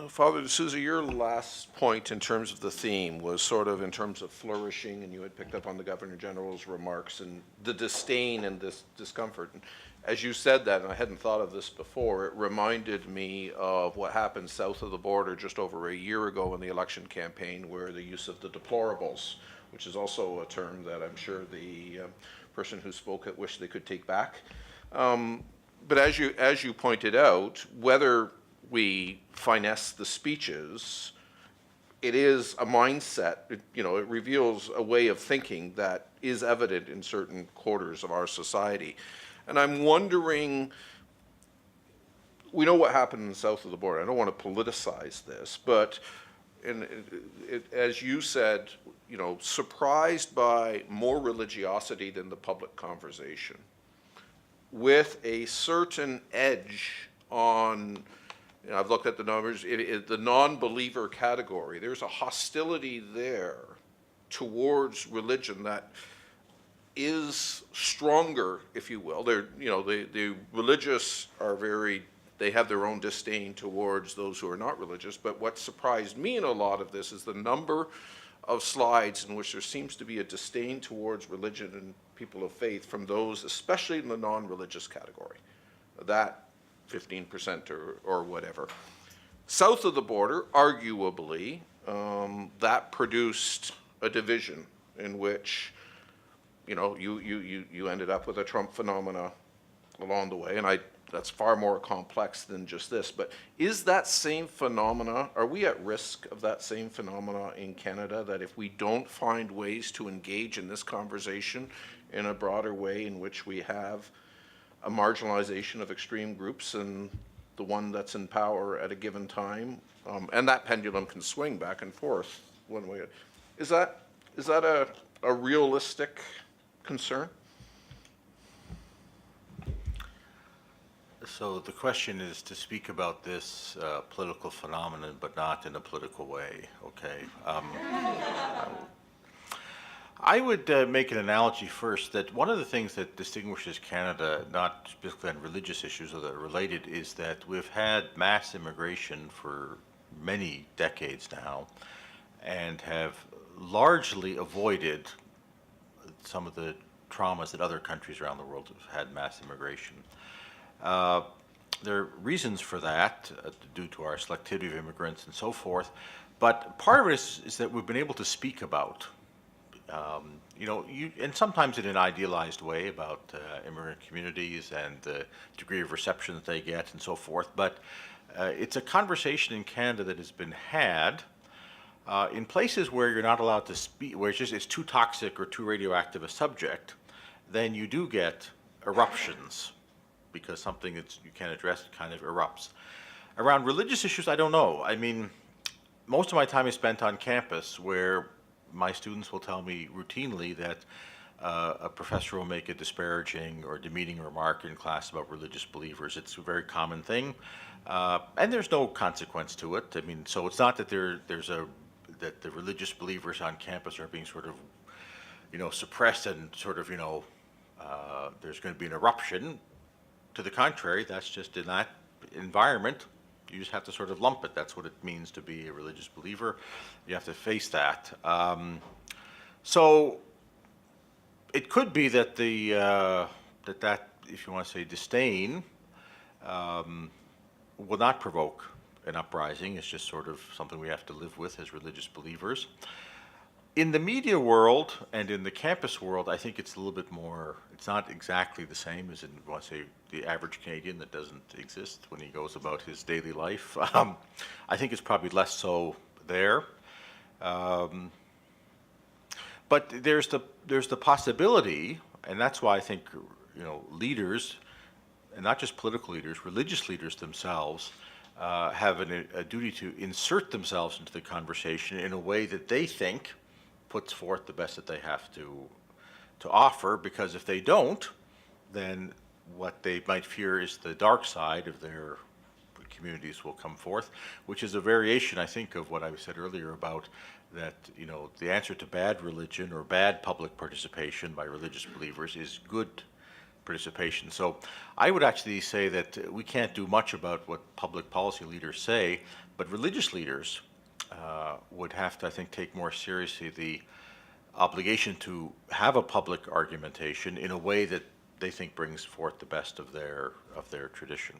Father Souza, your last point in terms of the theme was sort of in terms of flourishing, and you had picked up on the Governor General's remarks and the disdain and this discomfort. And as you said that, and I hadn't thought of this before, it reminded me of what happened south of the border just over a year ago in the election campaign, where the use of the deplorables, which is also a term that I'm sure the person who spoke it wished they could take back. But as you pointed out, whether we finesse the speeches, it is a mindset, it reveals a way of thinking that is evident in certain quarters of our society. And I'm wondering, we know what happened south of the border. I don't want to politicize this, but as you said, surprised by more religiosity than the public conversation, with a certain edge on, I've looked at the numbers, the non-believer category. There's a hostility there towards religion that is stronger, if you will. The religious are they have their own disdain towards those who are not religious. But what surprised me in a lot of this is the number of slides in which there seems to be a disdain towards religion and people of faith from those, especially in the non-religious category. That 15% or whatever. South of the border, arguably, that produced a division in which, you ended up with a Trump phenomena along the way, and that's far more complex than just this. But is that same phenomena, are we at risk of that same phenomena in Canada, that if we don't find ways to engage in this conversation in a broader way in which we have a marginalization of extreme groups and the one that's in power at a given time, and that pendulum can swing back and forth one way. Is that a realistic concern? So the question is to speak about this political phenomenon, but not in a political way, okay? I would make an analogy first that one of the things that distinguishes Canada, not specifically on religious issues that are related, is that we've had mass immigration for many decades now and have largely avoided some of the traumas that other countries around the world have had mass immigration. There are reasons for that, due to our selectivity of immigrants and so forth, but part of it is that we've been able to speak about and sometimes in an idealized way about immigrant communities and the degree of reception that they get and so forth. But it's a conversation in Canada that has been had in places where you're not allowed to speak, where it's too toxic or too radioactive a subject. Then you do get eruptions because something that you can't address kind of erupts. Around religious issues, I don't know. I mean, most of my time is spent on campus where my students will tell me routinely that a professor will make a disparaging or demeaning remark in class about religious believers. It's a very common thing, and there's no consequence to it. I mean, so it's not that that the religious believers on campus are being sort of, suppressed and sort of, there's going to be an eruption. To the contrary, that's just in that environment. You just have to sort of lump it. That's what it means to be a religious believer. You have to face that. So it could be that that if you want to say disdain, will not provoke an uprising. It's just sort of something we have to live with as religious believers. In the media world and in the campus world, I think it's a little bit more, it's not exactly the same as in, I want to say, the average Canadian that doesn't exist when he goes about his daily life. I think it's probably less so there. But there's the possibility, and that's why I think, leaders, and not just political leaders, religious leaders themselves, have a duty to insert themselves into the conversation in a way that they think puts forth the best that they have to offer, because if they don't, then what they might fear is the dark side of their communities will come forth, which is a variation, I think, of what I said earlier about that, the answer to bad religion or bad public participation by religious believers is good participation. So I would actually say that we can't do much about what public policy leaders say, but religious leaders would have to, I think, take more seriously the obligation to have a public argumentation in a way that they think brings forth the best of their tradition.